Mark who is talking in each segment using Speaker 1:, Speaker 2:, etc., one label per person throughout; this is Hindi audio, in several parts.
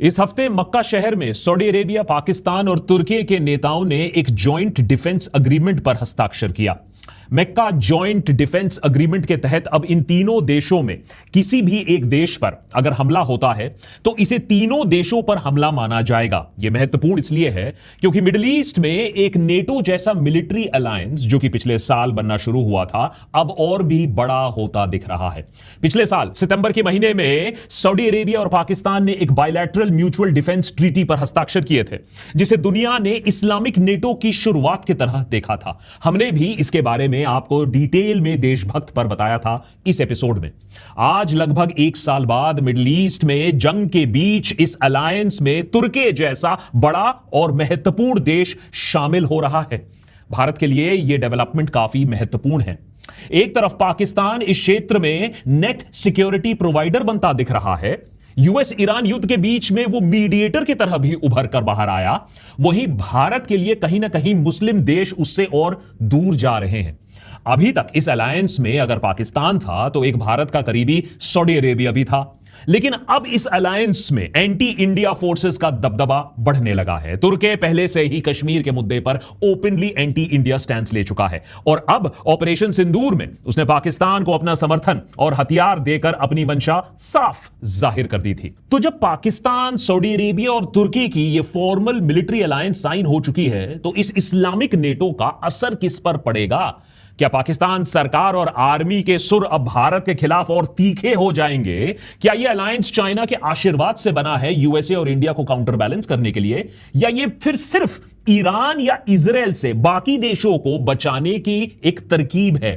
Speaker 1: इस हफ्ते मक्का शहर में सऊदी अरेबिया, पाकिस्तान और तुर्की के नेताओं ने एक जॉइंट डिफेंस अग्रीमेंट पर हस्ताक्षर किया। मक्का जॉइंट डिफेंस अग्रीमेंट के तहत अब इन तीनों देशों में किसी भी एक देश पर अगर हमला होता है तो इसे तीनों देशों पर हमला माना जाएगा। यह महत्वपूर्ण इसलिए है क्योंकि मिडिल ईस्ट में एक नेटो जैसा मिलिट्री अलायंस जो कि पिछले साल बनना शुरू हुआ था, अब और भी बड़ा होता दिख रहा है। पिछले साल सितंबर के महीने में सऊदी अरेबिया और पाकिस्तान ने एक बायलैटरल म्यूचुअल डिफेंस ट्रीटी पर हस्ताक्षर किए थे, जिसे दुनिया ने इस्लामिक नेटो की शुरुआत की तरह देखा था। हमने भी इसके बारे में आपको डिटेल में देशभक्त पर बताया था इस एपिसोड में। आज लगभग एक साल बाद मिडिल ईस्ट में जंग के बीच इस अलायंस में तुर्की जैसा बड़ा और महत्वपूर्ण देश शामिल हो रहा है। भारत के लिए यह डेवलपमेंट काफी महत्वपूर्ण है। एक तरफ पाकिस्तान इस क्षेत्र में नेट सिक्योरिटी प्रोवाइडर बनता दिख रहा है। यूएस ईरान युद्ध के बीच में वो मीडिएटर की तरह भी उभर कर बाहर आया। वहीं भारत के लिए कहीं ना कहीं मुस्लिम देश उससे और दूर जा रहे हैं। अभी तक इस अलायंस में अगर पाकिस्तान था तो एक भारत का करीबी सऊदी अरेबिया भी था, लेकिन अब इस अलायंस में एंटी इंडिया फोर्सेस का दबदबा बढ़ने लगा है। तुर्की पहले से ही कश्मीर के मुद्दे पर ओपनली एंटी इंडिया स्टैंड ले चुका है और अब ऑपरेशन सिंदूर में उसने पाकिस्तान को अपना समर्थन और हथियार देकर अपनी मंशा साफ जाहिर कर दी थी। तो जब पाकिस्तान, सऊदी अरेबिया और तुर्की की यह फॉर्मल मिलिट्री अलायंस साइन हो चुकी है तो इस इस्लामिक नेटो का असर किस पर पड़ेगा? क्या पाकिस्तान सरकार और आर्मी के सुर अब भारत के खिलाफ और तीखे हो जाएंगे? क्या यह अलायंस चाइना के आशीर्वाद से बना है यूएसए और इंडिया को काउंटर बैलेंस करने के लिए, या यह फिर सिर्फ ईरान या इजराइल से बाकी देशों को बचाने की एक तरकीब है?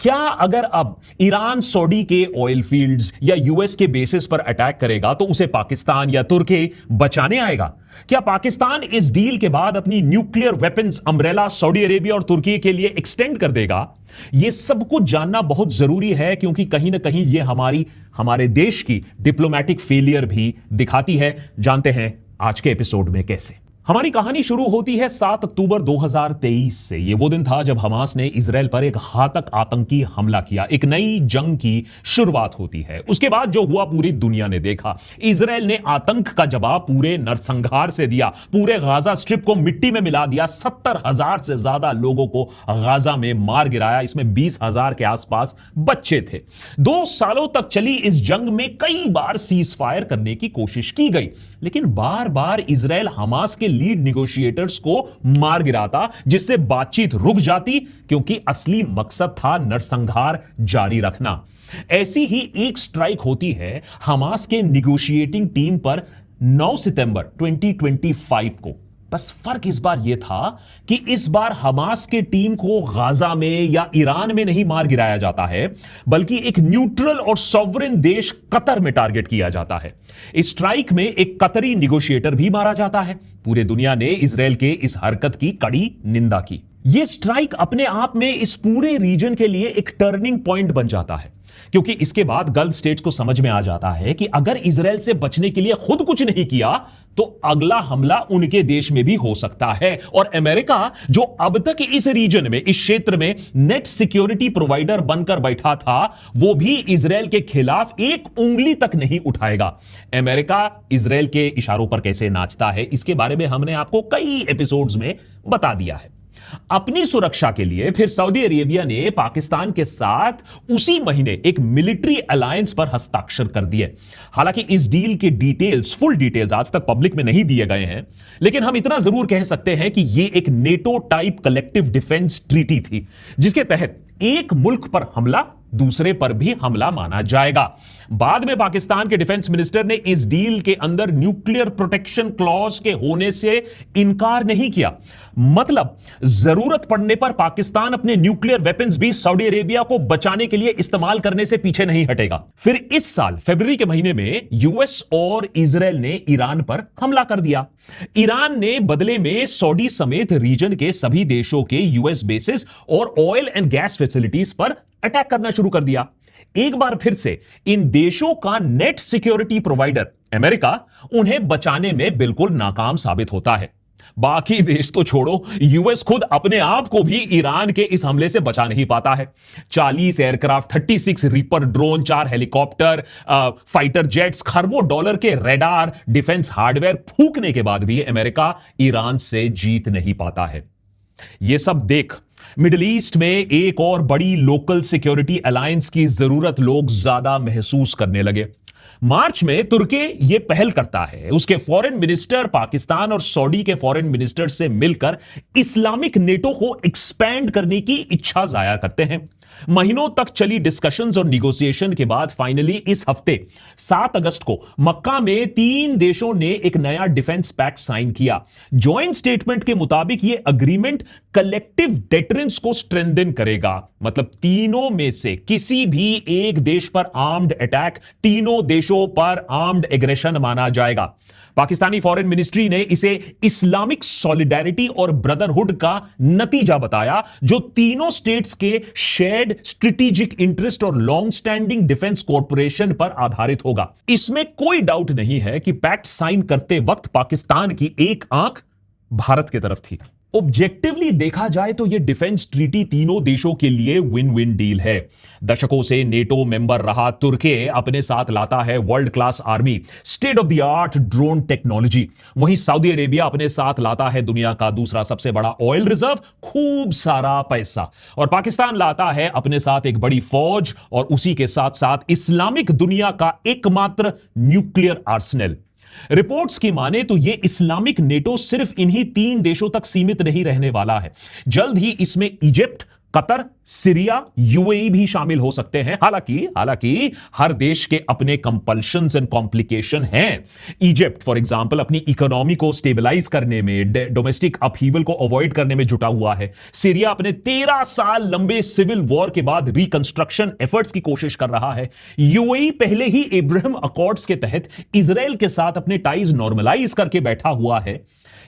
Speaker 1: क्या अगर अब ईरान सऊदी के ऑयल फील्ड्स या यूएस के बेसिस पर अटैक करेगा तो उसे पाकिस्तान या तुर्की बचाने आएगा? क्या पाकिस्तान इस डील के बाद अपनी nuclear weapons umbrella Saudi Arabia और तुर्की के लिए एक्सटेंड कर देगा? यह सब कुछ जानना बहुत जरूरी है क्योंकि कहीं ना कहीं यह हमारे देश की डिप्लोमैटिक फेलियर भी दिखाती है। जानते हैं आज के एपिसोड में कैसे। हमारी कहानी शुरू होती है 7 अक्टूबर 2023 से। यह वो दिन था जब हमास ने इजराइल पर एक घातक आतंकी हमला किया। एक नई जंग की शुरुआत होती है। उसके बाद जो हुआ पूरी दुनिया ने देखा। इजराइल ने आतंक का जवाब पूरे नरसंहार से दिया। पूरे गाजा स्ट्रिप को मिट्टी में मिला दिया। 70,000 से ज्यादा लोगों को गाजा में मार गिराया। इसमें 20,000 के आसपास बच्चे थे। 2 सालों तक चली इस जंग में कई बार सीज फायर करने की कोशिश की गई, लेकिन बार बार इजराइल हमास के लीड निगोशिएटर्स को मार गिराता, जिससे बातचीत रुक जाती क्योंकि असली मकसद था नरसंहार जारी रखना। ऐसी ही एक स्ट्राइक होती है हमास के निगोशिएटिंग टीम पर 9 सितंबर 2025 को। बस फर्क इस बार यह था कि इस बार हमास के टीम को गाजा में या ईरान में नहीं मार गिराया जाता है, बल्कि एक न्यूट्रल और सॉवरेन देश कतर में टारगेट किया जाता है। इस स्ट्राइक में एक कतरी निगोशिएटर भी मारा जाता है। पूरे दुनिया ने इजराइल के इस हरकत की कड़ी निंदा की। यह स्ट्राइक अपने आप में इस पूरे रीजन के लिए एक टर्निंग पॉइंट बन जाता है, क्योंकि इसके बाद गल्फ स्टेट्स को समझ में आ जाता है कि अगर इजराइल से बचने के लिए खुद कुछ नहीं किया तो अगला हमला उनके देश में भी हो सकता है। और अमेरिका, जो अब तक इस रीजन में, इस क्षेत्र में नेट सिक्योरिटी प्रोवाइडर बनकर बैठा था, वो भी इजराइल के खिलाफ एक उंगली तक नहीं उठाएगा। अमेरिका इजराइल के इशारों पर कैसे नाचता है, इसके बारे में हमने आपको कई एपिसोड्स में बता दिया है। अपनी सुरक्षा के लिए फिर सऊदी अरेबिया ने पाकिस्तान के साथ उसी महीने एक मिलिट्री अलायंस पर हस्ताक्षर कर दिए। हालांकि इस डील के डिटेल्स, फुल डिटेल्स आज तक पब्लिक में नहीं दिए गए हैं, लेकिन हम इतना जरूर कह सकते हैं कि यह एक NATO type collective defence treaty थी, जिसके तहत एक मुल्क पर हमला दूसरे पर भी हमला माना जाएगा। बाद में पाकिस्तान के डिफेंस मिनिस्टर ने इस डील के अंदर न्यूक्लियर प्रोटेक्शन क्लॉज के होने से इनकार नहीं किया। मतलब जरूरत पड़ने पर पाकिस्तान अपने न्यूक्लियर वेपन्स भी सऊदी अरेबिया को बचाने के लिए इस्तेमाल करने से पीछे नहीं हटेगा। फिर इस साल फरवरी के महीने में यूएस और इजराइल ने ईरान पर हमला कर दिया। ईरान ने बदले में सऊदी समेत रीजन के सभी देशों के यूएस बेसिस और ऑयल एंड गैस फैसिलिटीज पर अटैक करना शुरू कर दिया। एक बार फिर से इन देशों का नेट सिक्योरिटी प्रोवाइडर अमेरिका उन्हें बचाने में बिल्कुल नाकाम साबित होता है। बाकी देश तो छोड़ो, यूएस खुद अपने आप को भी ईरान के इस हमले से बचा नहीं पाता है। 40 aircraft, 36 reaper drone, 4 helicopter, fighter jets, खरबों डॉलर के रेडार, डिफेंस हार्डवेयर फूकने के बाद भी अमेरिका ईरान से जीत नहीं पाता है। यह सब देख मिडिल ईस्ट में एक और बड़ी लोकल सिक्योरिटी अलायंस की जरूरत लोग ज्यादा महसूस करने लगे। मार्च में तुर्की यह पहल करता है, उसके फॉरेन मिनिस्टर पाकिस्तान और सऊदी के फॉरेन मिनिस्टर से मिलकर इस्लामिक नेटो को एक्सपैंड करने की इच्छा जाहिर करते हैं। महीनों तक चली डिस्कशंस और निगोशिएशन के बाद फाइनली इस हफ्ते 7 अगस्त को मक्का में 3 देशों ने एक नया डिफेंस पैक्ट साइन किया। जॉइंट स्टेटमेंट के मुताबिक यह अग्रीमेंट कलेक्टिव डेटरेंस को स्ट्रेंथन करेगा, मतलब तीनों में से किसी भी एक देश पर आर्म्ड अटैक तीनों देशों पर आर्म्ड एग्रेशन माना जाएगा। पाकिस्तानी फॉरेन मिनिस्ट्री ने इसे इस्लामिक सॉलिडेरिटी और ब्रदरहुड का नतीजा बताया, जो तीनों स्टेट्स के शेयर्ड स्ट्रेटेजिक इंटरेस्ट और लॉन्ग स्टैंडिंग डिफेंस कॉर्पोरेशन पर आधारित होगा। इसमें कोई डाउट नहीं है कि पैक्ट साइन करते वक्त पाकिस्तान की एक आंख भारत की तरफ थी। ऑब्जेक्टिवली देखा जाए तो यह डिफेंस ट्रीटी तीनों देशों के लिए विन विन डील है। दशकों से नेटो मेंबर रहा तुर्की अपने साथ लाता है world class army, state of the art drone technology. वहीं सऊदी अरेबिया अपने साथ लाता है दुनिया का दूसरा सबसे बड़ा ऑयल रिजर्व, खूब सारा पैसा। और पाकिस्तान लाता है अपने साथ एक बड़ी फौज और उसी के साथ साथ इस्लामिक दुनिया का एकमात्र न्यूक्लियर आर्सेनल। रिपोर्ट्स की माने तो यह इस्लामिक नेटो सिर्फ इन्हीं 3 देशों तक सीमित नहीं रहने वाला है। जल्द ही इसमें इजिप्ट, कतर, सीरिया, यूएई भी शामिल हो सकते हैं। हालांकि हर देश के अपने कंपल्शंस एंड कॉम्प्लिकेशन हैं। इजिप्ट फॉर एग्जांपल अपनी इकोनॉमी को स्टेबलाइज करने में, डोमेस्टिक अपहीवल को अवॉइड करने में जुटा हुआ है। सीरिया अपने 13 साल लंबे सिविल वॉर के बाद रिकंस्ट्रक्शन एफर्ट्स की कोशिश कर रहा है। यूएई पहले ही अब्राहम अकॉर्ड्स के तहत इजराइल के साथ अपने टाइज नॉर्मलाइज करके बैठा हुआ है।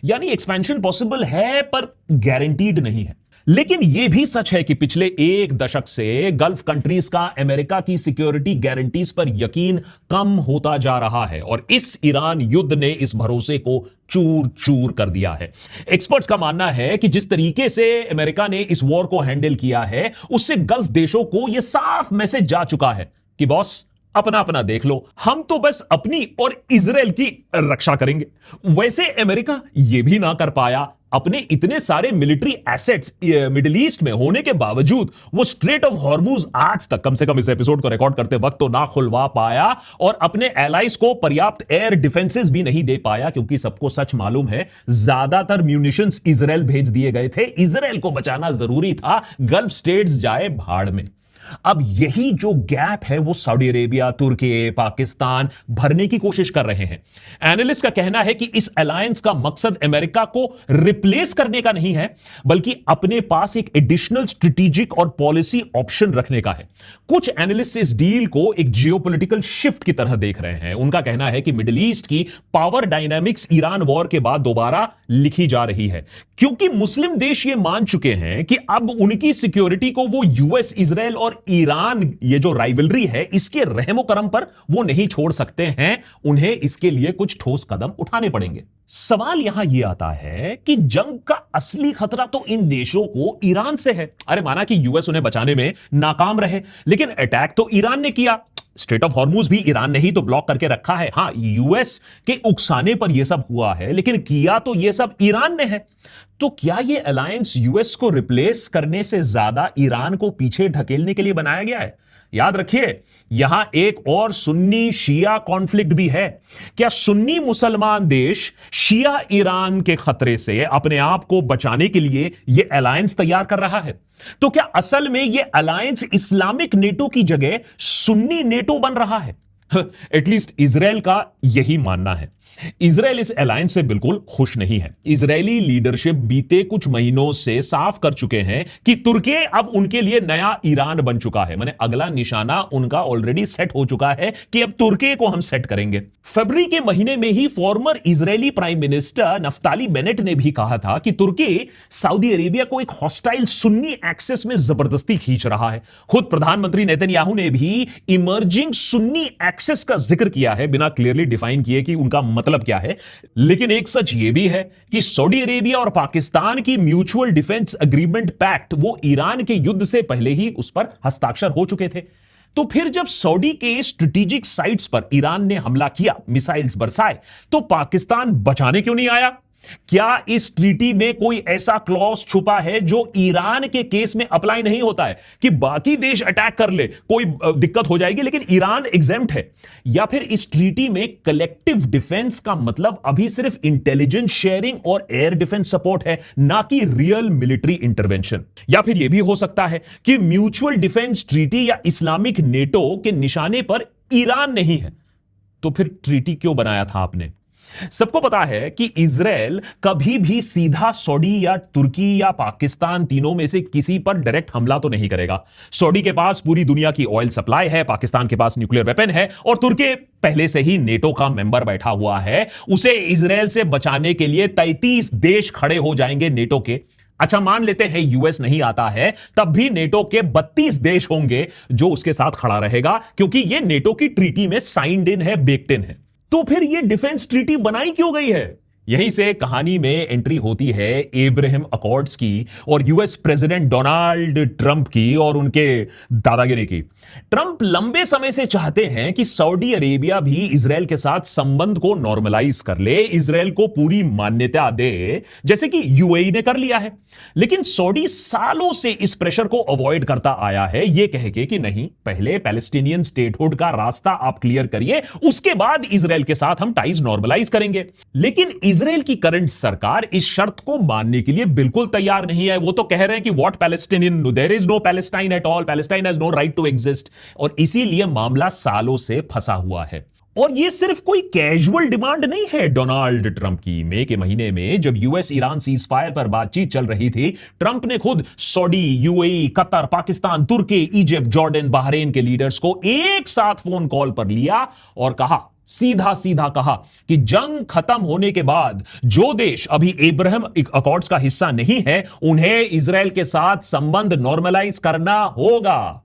Speaker 1: यानी एक्सपेंशन पॉसिबल है पर गारंटीड नहीं है। लेकिन यह भी सच है कि पिछले 1 दशक से गल्फ कंट्रीज का अमेरिका की सिक्योरिटी गारंटीज पर यकीन कम होता जा रहा है और इस ईरान युद्ध ने इस भरोसे को चूर चूर कर दिया है। एक्सपर्ट्स का मानना है कि जिस तरीके से अमेरिका ने इस वॉर को हैंडल किया है, उससे गल्फ देशों को यह साफ मैसेज जा चुका है कि बॉस अपना अपना देख लो, हम तो बस अपनी और इजराइल की रक्षा करेंगे। वैसे अमेरिका यह भी ना कर पाया। अपने इतने सारे मिलिट्री एसेट्स मिडिल ईस्ट में होने के बावजूद वो स्ट्रेट ऑफ हॉर्मुज आज तक, कम से कम इस एपिसोड को रिकॉर्ड करते वक्त, तो ना खुलवा पाया और अपने एलाइज को पर्याप्त एयर डिफेंसेस भी नहीं दे पाया, क्योंकि सबको सच मालूम है ज्यादातर म्यूनिशंस इजराइल भेज दिए गए थे। इजराइल को बचाना जरूरी था, गल्फ स्टेट्स जाए भाड़ में। अब यही जो गैप है वो सऊदी अरेबिया, तुर्की, पाकिस्तान भरने की कोशिश कर रहे हैं। एनालिस्ट का कहना है कि इस अलायंस का मकसद अमेरिका को रिप्लेस करने का नहीं है, बल्कि अपने पास एक एडिशनल स्ट्रेटेजिक और पॉलिसी ऑप्शन रखने का है। कुछ एनालिस्ट इस डील को एक जियोपॉलिटिकल शिफ्ट की तरह देख रहे हैं। उनका कहना है कि मिडिल ईस्ट की पावर डायनामिक्स ईरान वॉर के बाद दोबारा लिखी जा रही है, क्योंकि मुस्लिम देश ये मान चुके हैं कि अब उनकी सिक्योरिटी को वो यूएस, इजराइल और ईरान, ये जो राइवलरी है, इसके रहमो करम पर वो नहीं छोड़ सकते हैं। उन्हें इसके लिए कुछ ठोस कदम उठाने पड़ेंगे। सवाल यहां यह आता है कि जंग का असली खतरा तो इन देशों को ईरान से है। अरे माना कि यूएस उन्हें बचाने में नाकाम रहे, लेकिन अटैक तो ईरान ने किया। स्ट्रेट ऑफ हॉर्मुज भी ईरान ने ही तो ब्लॉक करके रखा है। हां, यूएस के उकसाने पर यह सब हुआ है, लेकिन किया तो यह सब ईरान ने है। तो क्या यह अलायंस यूएस को रिप्लेस करने से ज्यादा ईरान को पीछे ढकेलने के लिए बनाया गया है? याद रखिए, यहां एक और सुन्नी शिया कॉन्फ्लिक्ट भी है। क्या सुन्नी मुसलमान देश शिया ईरान के खतरे से अपने आप को बचाने के लिए यह अलायंस तैयार कर रहा है? तो क्या असल में यह अलायंस इस्लामिक नेटो की जगह सुन्नी नेटो बन रहा है? एटलीस्ट इजराइल का यही मानना है। इजराइल इस अलायंस से बिल्कुल खुश नहीं है। इजरायली लीडरशिप बीते कुछ महीनों से साफ कर चुके हैं कि तुर्की अब उनके लिए नया ईरान बन चुका है। माने अगला निशाना उनका ऑलरेडी सेट हो चुका है कि अब तुर्की को हम सेट करेंगे। फरवरी के महीने में ही former Israeli prime minister Naftali Bennett ने भी कहा था कि तुर्की सऊदी अरेबिया को एक हॉस्टाइल सुन्नी एक्सेस में जबरदस्ती खींच रहा है। खुद प्रधानमंत्री नेतन्याहू ने भी इमर्जिंग सुन्नी एक्सेस का जिक्र किया है बिना क्लियरली डिफाइन किए कि उनका मतलब क्या है। लेकिन एक सच यह भी है कि सऊदी अरेबिया और पाकिस्तान की म्यूचुअल डिफेंस एग्रीमेंट पैक्ट वो ईरान के युद्ध से पहले ही उस पर हस्ताक्षर हो चुके थे। तो फिर जब सऊदी के स्ट्रेटेजिक साइट्स पर ईरान ने हमला किया, मिसाइल्स बरसाए, तो पाकिस्तान बचाने क्यों नहीं आया? क्या इस ट्रीटी में कोई ऐसा क्लॉज छुपा है जो ईरान के केस में अप्लाई नहीं होता है कि बाकी देश अटैक कर ले कोई दिक्कत हो जाएगी लेकिन ईरान एग्जेम्प्ट है? या फिर इस ट्रीटी में कलेक्टिव डिफेंस का मतलब अभी सिर्फ इंटेलिजेंस शेयरिंग और एयर डिफेंस सपोर्ट है, ना कि रियल मिलिट्री इंटरवेंशन? या फिर यह भी हो सकता है कि म्यूचुअल डिफेंस ट्रीटी या इस्लामिक नेटो के निशाने पर ईरान नहीं है? तो फिर ट्रीटी क्यों बनाया था आपने? सबको पता है कि इजराइल कभी भी सीधा सऊदी या तुर्की या पाकिस्तान, तीनों में से किसी पर डायरेक्ट हमला तो नहीं करेगा। सऊदी के पास पूरी दुनिया की ऑयल सप्लाई है, पाकिस्तान के पास न्यूक्लियर वेपन है और तुर्की पहले से ही नेटो का मेंबर बैठा हुआ है। उसे इजराइल से बचाने के लिए 33 देश खड़े हो जाएंगे नेटो के। अच्छा, मान लेते हैं यूएस नहीं आता है, तब भी नेटो के 32 देश होंगे जो उसके साथ खड़ा रहेगा, क्योंकि यह नेटो की ट्रीटी में साइंड इन है, बेक्ड इन है। तो फिर यह डिफेंस ट्रीटी बनाई क्यों गई है? यहीं से कहानी में एंट्री होती है एब्राहम अकॉर्ड्स की और यूएस प्रेसिडेंट डोनाल्ड ट्रंप की और उनके दादागिरी की। ट्रंप लंबे समय से चाहते हैं कि सऊदी अरेबिया भी इजराइल के साथ संबंध को नॉर्मलाइज कर ले, इजराइल को पूरी मान्यता दे, जैसे कि यूएई ने कर लिया है। लेकिन सऊदी सालों से इस प्रेशर को अवॉइड करता आया है, यह कह के कि नहीं, पहले पैलेस्टीनियन स्टेटहुड का रास्ता आप क्लियर करिए, उसके बाद इजराइल के साथ हम टाइज नॉर्मलाइज करेंगे। लेकिन इजराइल की करंट सरकार इस शर्त को मानने के लिए बिल्कुल तैयार नहीं है। वो तो कह रहे हैं कि what Palestinian, there is no Palestine at all, Palestine has no right to exist, और इसीलिए मामला सालों से फंसा हुआ है। और यह सिर्फ कोई कैजुअल डिमांड नहीं है डोनाल्ड ट्रंप की। मई के महीने में जब यूएस ईरान सीज फायर पर बातचीत चल रही थी, ट्रंप ने खुद सऊदी, यूएई, कतर, पाकिस्तान, तुर्की, इजिप्ट, जॉर्डन, बहरीन के लीडर्स को एक साथ फोन कॉल पर लिया और कहा, सीधा सीधा कहा कि जंग खत्म होने के बाद जो देश अभी अब्राहम अकॉर्ड्स का हिस्सा नहीं है, उन्हें इजराइल के साथ संबंध नॉर्मलाइज करना होगा।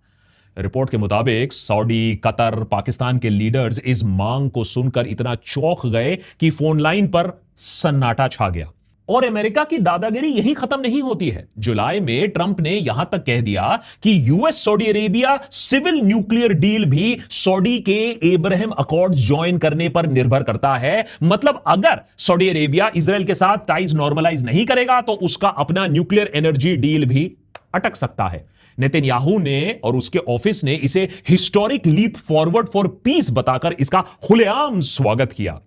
Speaker 1: रिपोर्ट के मुताबिक सऊदी, कतर, पाकिस्तान के लीडर्स इस मांग को सुनकर इतना चौंक गए कि फोन लाइन पर सन्नाटा छा गया। और अमेरिका की दादागिरी यही खत्म नहीं होती है। जुलाई में ट्रंप ने यहां तक कह दिया कि US Saudi Arabia civil nuclear deal भी सऊदी के अब्राहम अकॉर्ड्स ज्वाइन करने पर निर्भर करता है। मतलब अगर सऊदी अरेबिया इजराइल के साथ टाइज नॉर्मलाइज नहीं करेगा तो उसका अपना न्यूक्लियर एनर्जी डील भी अटक सकता है। नेतन्याहू ने और उसके ऑफिस ने इसे historic leap forward for peace बताकर इसका खुलेआम स्वागत किया।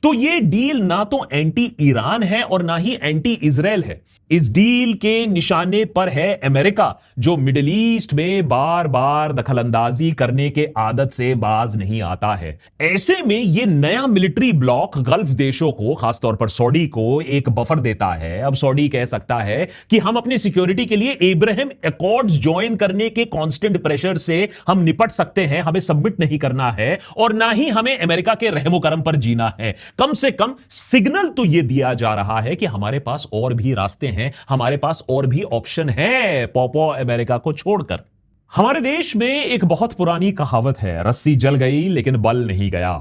Speaker 1: तो यह डील ना तो एंटी ईरान है और ना ही एंटी इजराइल है। इस डील के निशाने पर है अमेरिका, जो मिडिल ईस्ट में बार बार दखलंदाजी करने के आदत से बाज नहीं आता है। ऐसे में यह नया मिलिट्री ब्लॉक गल्फ देशों को, खासतौर पर सऊदी को, एक बफर देता है। अब सऊदी कह सकता है कि हम अपनी सिक्योरिटी के लिए अब्राहम अकॉर्ड्स ज्वाइन करने के कांस्टेंट प्रेशर से हम निपट सकते हैं, हमें सबमिट नहीं करना है और ना ही हमें अमेरिका के रहमो करम पर जीना है। कम से कम सिग्नल तो यह दिया जा रहा है कि हमारे पास और भी रास्ते हैं, हमारे पास और भी ऑप्शन है पॉपो अमेरिका को छोड़कर। हमारे देश में एक बहुत पुरानी कहावत है, रस्सी जल गई लेकिन बल नहीं गया।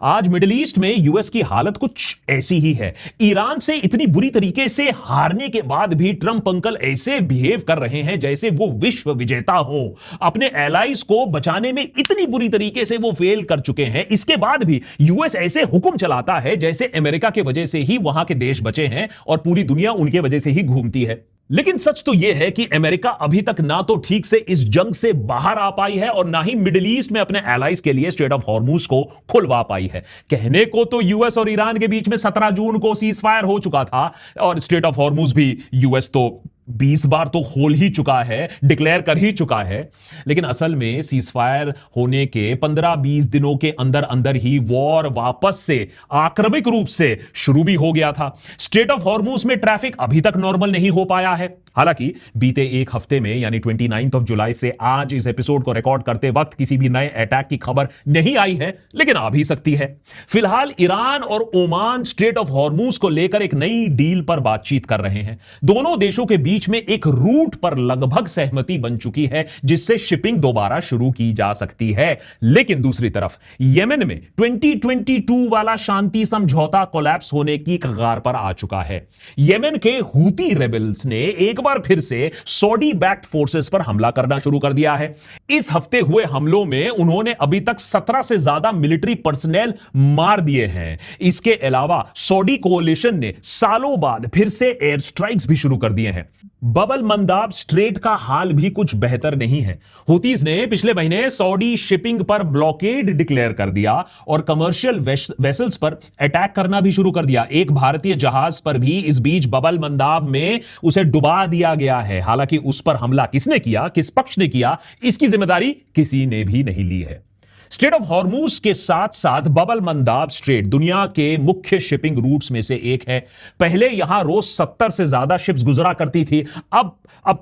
Speaker 1: आज मिडिल ईस्ट में यूएस की हालत कुछ ऐसी ही है। ईरान से इतनी बुरी तरीके से हारने के बाद भी ट्रंप अंकल ऐसे बिहेव कर रहे हैं जैसे वो विश्व विजेता हो। अपने एलाइज को बचाने में इतनी बुरी तरीके से वो फेल कर चुके हैं, इसके बाद भी यूएस ऐसे हुक्म चलाता है जैसे अमेरिका के वजह से ही वहां के देश बचे हैं और पूरी दुनिया उनके वजह से ही घूमती है। लेकिन सच तो यह है कि अमेरिका अभी तक ना तो ठीक से इस जंग से बाहर आ पाई है और ना ही मिडिल ईस्ट में अपने एलाइज के लिए स्ट्रेट ऑफ हॉर्मुज को खुलवा पाई है। कहने को तो यूएस और ईरान के बीच में 17 जून को सीज फायर हो चुका था और स्ट्रेट ऑफ हॉर्मुज भी यूएस तो 20 बार तो खोल ही चुका है, डिक्लेयर कर ही चुका है। लेकिन असल में सीज फायर होने के 15-20 दिनों के अंदर अंदर ही वॉर वापस से आक्रमक रूप से शुरू भी हो गया था। स्ट्रेट ऑफ हॉर्मुज में ट्रैफिक अभी तक नॉर्मल नहीं हो पाया है। हालांकि बीते एक हफ्ते में यानी 29 जुलाई से आज इस एपिसोड को रिकॉर्ड करते वक्त किसी भी नए अटैक की खबर नहीं आई है, लेकिन आ भी सकती है। फिलहाल ईरान और ओमान स्ट्रेट ऑफ हॉर्मूज को लेकर एक नई डील पर बातचीत कर रहे हैं। दोनों देशों के बीच में एक रूट पर लगभग सहमति बन चुकी है जिससे शिपिंग दोबारा शुरू की जा सकती है। लेकिन दूसरी तरफ यमन में 2022 वाला शांति समझौता कोलैप्स होने की कगार पर आ चुका है। यमन के हूती रेबल्स ने एक बार फिर से सऊदी बैक्ड फोर्सेस पर हमला करना शुरू कर दिया है। इस हफ्ते हुए हमलों में उन्होंने अभी तक 17 से ज्यादा मिलिट्री पर्सनल मार दिए हैं। इसके अलावा सऊदी कोalition ने सालों बाद फिर से एयर स्ट्राइक्स भी शुरू कर दिए हैं। बबल मंदाब स्ट्रेट का हाल भी कुछ बेहतर नहीं है। हूतीज ने पिछले महीने सऊदी शिपिंग पर ब्लॉकेड डिक्लेयर कर दिया और कमर्शियल वेसल्स पर अटैक करना भी शुरू कर दिया। एक भारतीय जहाज पर भी इस बीच बबल मंदाब में उसे डुबा दिया गया है। हालांकि उस पर हमला किसने किया, किस पक्ष ने किया, इसकी जिम्मेदारी किसी ने भी नहीं ली है। स्ट्रेट ऑफ हॉर्मूज के साथ साथ बबल मंदाब स्ट्रेट दुनिया के मुख्य शिपिंग रूट्स में से एक है। पहले यहां रोज 70 से ज्यादा शिप्स गुजरा करती थी, अब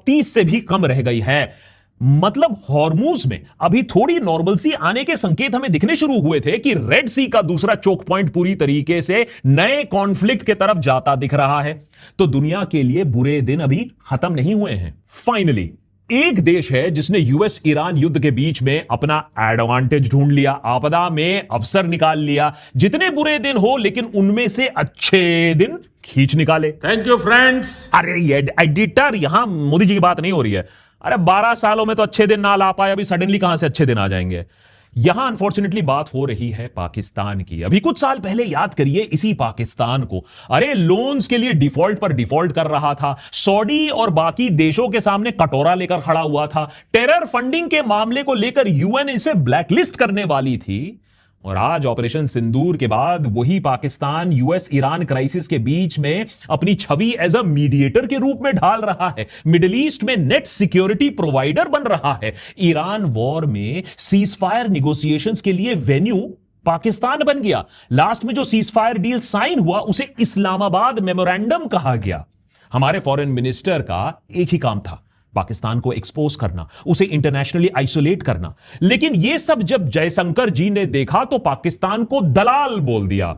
Speaker 1: 30 से भी कम रह गई है। मतलब हॉर्मूज में अभी थोड़ी नॉर्मलसी आने के संकेत हमें दिखने शुरू हुए थे कि रेड सी का दूसरा चोक पॉइंट पूरी तरीके से नए कॉन्फ्लिक्ट की तरफ जाता दिख रहा है। तो दुनिया के लिए बुरे दिन अभी खत्म नहीं हुए हैं। फाइनली एक देश है जिसने यूएस ईरान युद्ध के बीच में अपना एडवांटेज ढूंढ लिया, आपदा में अवसर निकाल लिया। जितने बुरे दिन हो लेकिन उनमें से अच्छे दिन खींच निकाले।
Speaker 2: Thank you friends.
Speaker 1: अरे ये एडिटर, यहां मोदी जी की बात नहीं हो रही है। अरे 12 सालों में तो अच्छे दिन ना ला पाए, अभी सडनली कहां से अच्छे दिन आ जाएंगे। यहां अनफॉर्चुनेटली बात हो रही है पाकिस्तान की। अभी कुछ साल पहले याद करिए इसी पाकिस्तान को, अरे लोन्स के लिए डिफॉल्ट पर डिफॉल्ट कर रहा था, सऊदी और बाकी देशों के सामने कटोरा लेकर खड़ा हुआ था, टेरर फंडिंग के मामले को लेकर यूएन इसे ब्लैकलिस्ट करने वाली थी। और आज ऑपरेशन सिंदूर के बाद वही पाकिस्तान यूएस ईरान क्राइसिस के बीच में अपनी छवि एज अ मीडिएटर के रूप में ढाल रहा है, मिडिल ईस्ट में नेट सिक्योरिटी प्रोवाइडर बन रहा है। ईरान वॉर में सीजफायर निगोशिएशंस के लिए वेन्यू पाकिस्तान बन गया। लास्ट में जो सीजफायर डील साइन हुआ उसे इस्लामाबाद मेमोरेंडम कहा गया। हमारे फॉरेन मिनिस्टर का एक ही काम था, पाकिस्तान को एक्सपोज करना, उसे इंटरनेशनली आइसोलेट करना। लेकिन यह सब जब जयशंकर जी ने देखा तो पाकिस्तान को दलाल बोल दिया।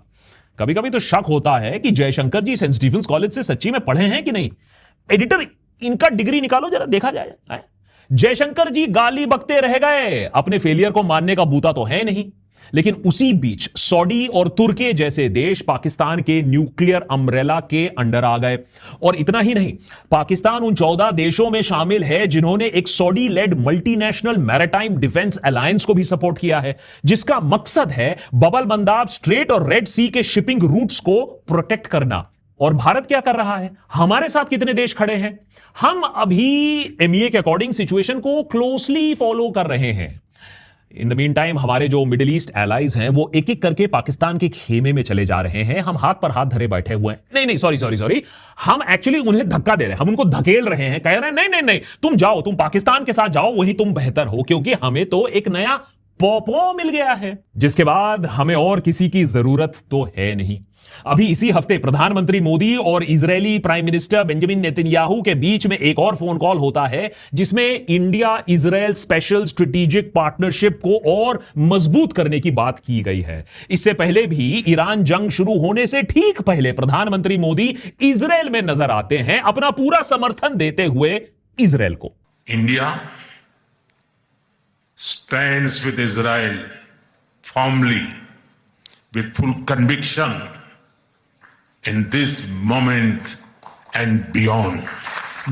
Speaker 1: कभी कभी तो शक होता है कि जयशंकर जी सेंट स्टीफेंस कॉलेज से सच्ची में पढ़े हैं कि नहीं। एडिटर, इनका डिग्री निकालो जरा, देखा जाए। जयशंकर जी गाली बकते रह गए, अपने फेलियर को मानने का बूता तो है नहीं। लेकिन उसी बीच सऊदी और तुर्की जैसे देश पाकिस्तान के न्यूक्लियर अम्ब्रेला के अंडर आ गए। और इतना ही नहीं, पाकिस्तान उन 14 देशों में शामिल है जिन्होंने एक Saudi led multinational maritime defence alliance को भी सपोर्ट किया है, जिसका मकसद है बबल मंदाब स्ट्रेट और रेड सी के शिपिंग रूट्स को प्रोटेक्ट करना। और भारत क्या कर रहा है, हमारे साथ कितने देश खड़े हैं? हम अभी एमईए के अकॉर्डिंग सिचुएशन को क्लोजली फॉलो कर रहे हैं। इन द मीन टाइम हमारे जो मिडिल ईस्ट एलाइज हैं वो एक एक करके पाकिस्तान के खेमे में चले जा रहे हैं। हम हाथ पर हाथ धरे बैठे हुए हैं। नहीं, सॉरी, हम एक्चुअली उन्हें धक्का दे रहे हैं, हम उनको धकेल रहे हैं, कह रहे हैं नहीं, तुम जाओ, तुम पाकिस्तान के साथ जाओ, वही तुम बेहतर हो, क्योंकि हमें तो एक नया पोपो मिल गया है, जिसके बाद हमें और किसी की जरूरत तो है नहीं। अभी इसी हफ्ते प्रधानमंत्री मोदी और Israeli prime minister Benjamin Netanyahu के बीच में एक और फोन कॉल होता है, जिसमें India Israel special strategic partnership को और मजबूत करने की बात की गई है। इससे पहले भी ईरान जंग शुरू होने से ठीक पहले प्रधानमंत्री मोदी इजरायल में नजर आते हैं, अपना पूरा समर्थन देते हुए इजरायल को।
Speaker 2: India stands with Israel formally with full conviction in this moment and beyond।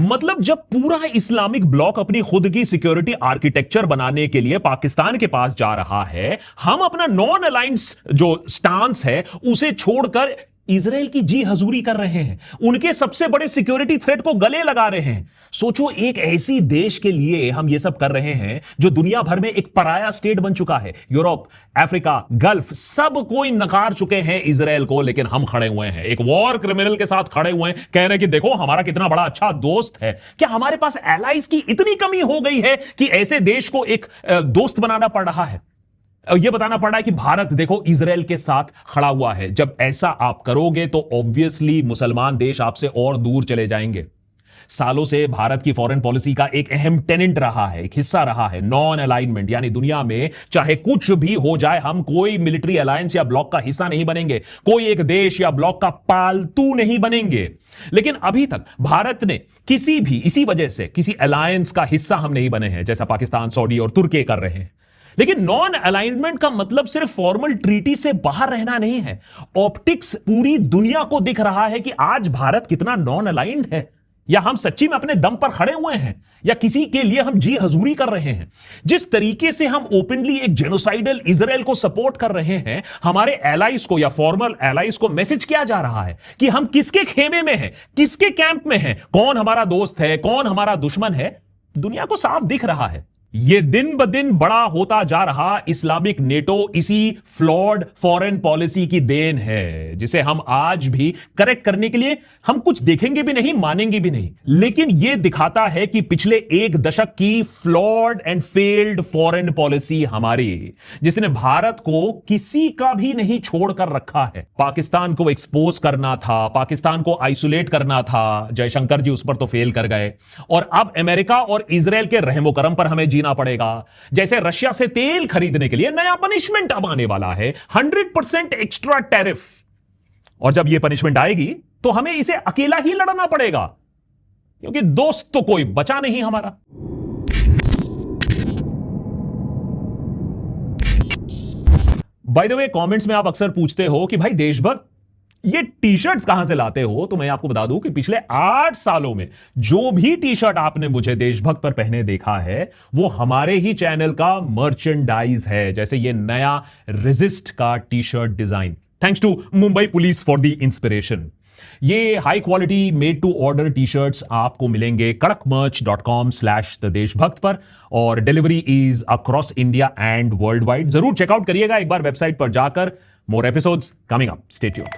Speaker 1: मतलब जब पूरा इस्लामिक ब्लॉक अपनी खुद की सिक्योरिटी आर्किटेक्चर बनाने के लिए पाकिस्तान के पास जा रहा है, हम अपना नॉन अलायंस जो स्टांस है उसे छोड़कर इजराइल की जी हजूरी कर रहे हैं, उनके सबसे बड़े सिक्योरिटी थ्रेट को गले लगा रहे हैं। सोचो, एक ऐसी देश के लिए हम ये सब कर रहे हैं जो दुनिया भर में एक पराया स्टेट बन चुका है। यूरोप, अफ्रीका, गल्फ सब कोई नकार चुके हैं इजराइल को, लेकिन हम खड़े हुए हैं, एक वॉर क्रिमिनल के साथ खड़े हुए हैं, कह रहे हैं कि देखो हमारा कितना बड़ा अच्छा दोस्त है। क्या हमारे पास एलाइज की इतनी कमी हो गई है कि ऐसे देश को एक दोस्त बनाना पड़ रहा है? यह बताना पड़ रहा है कि भारत देखो इजराइल के साथ खड़ा हुआ है। जब ऐसा आप करोगे तो ऑब्वियसली मुसलमान देश आपसे और दूर चले जाएंगे। सालों से भारत की फॉरेन पॉलिसी का एक अहम टेनेंट रहा है, एक हिस्सा रहा है नॉन अलाइनमेंट, यानी दुनिया में चाहे कुछ भी हो जाए हम कोई मिलिट्री अलायंस या ब्लॉक का हिस्सा नहीं बनेंगे, कोई एक देश या ब्लॉक का पालतू नहीं बनेंगे। लेकिन अभी तक भारत ने किसी भी इसी वजह से किसी अलायंस का हिस्सा हम नहीं बने हैं, जैसा पाकिस्तान, सऊदी और तुर्की कर रहे हैं। लेकिन नॉन अलाइनमेंट का मतलब सिर्फ फॉर्मल ट्रीटी से बाहर रहना नहीं है। ऑप्टिक्स पूरी दुनिया को दिख रहा है कि आज भारत कितना नॉन अलाइंड है, या हम सच्ची में अपने दम पर खड़े हुए हैं, या किसी के लिए हम जी हजूरी कर रहे हैं। जिस तरीके से हम ओपनली एक जेनोसाइडल इजराइल को सपोर्ट कर रहे हैं, हमारे एलाइज को या फॉर्मल एलाइज को मैसेज किया जा रहा है कि हम किसके खेमे में हैं, किसके कैंप में हैं, कौन हमारा दोस्त है, कौन हमारा दुश्मन है, दुनिया को साफ दिख रहा है। यह दिन ब दिन बड़ा होता जा रहा इस्लामिक नेटो इसी फ्लॉड फॉरेन पॉलिसी की देन है, जिसे हम आज भी करेक्ट करने के लिए हम कुछ देखेंगे भी नहीं, मानेंगे भी नहीं। लेकिन यह दिखाता है कि पिछले एक दशक की flawed and failed foreign policy हमारी, जिसने भारत को किसी का भी नहीं छोड़कर रखा है। पाकिस्तान को एक्सपोज करना था, पाकिस्तान को आइसोलेट करना था, जयशंकर जी उस पर तो फेल कर गए, और अब अमेरिका और इजराइल के रहमो करम पर हमें पड़ेगा। जैसे रशिया से तेल खरीदने के लिए नया पनिशमेंट अब आने वाला है, 100% एक्स्ट्रा टैरिफ, और जब यह पनिशमेंट आएगी तो हमें इसे अकेला ही लड़ना पड़ेगा, क्योंकि दोस्त तो कोई बचा नहीं हमारा। बाय द वे, कमेंट्स में आप अक्सर पूछते हो कि भाई देशभक्त ये टी शर्ट्स कहां से लाते हो, तो मैं आपको बता दूं कि पिछले 8 सालों में जो भी टी शर्ट आपने मुझे देशभक्त पर पहने देखा है वो हमारे ही चैनल का मर्चेंडाइज है। जैसे ये नया रेजिस्ट का T shirt design, thanks to Mumbai police for the inspiration. ये high quality made to order T shirts आपको मिलेंगे kadakmerch.com/thedeshbhakt पर, और delivery is across India and worldwide. जरूर चेकआउट करिएगा एक बार वेबसाइट पर जाकर। More episodes coming up, stay tuned.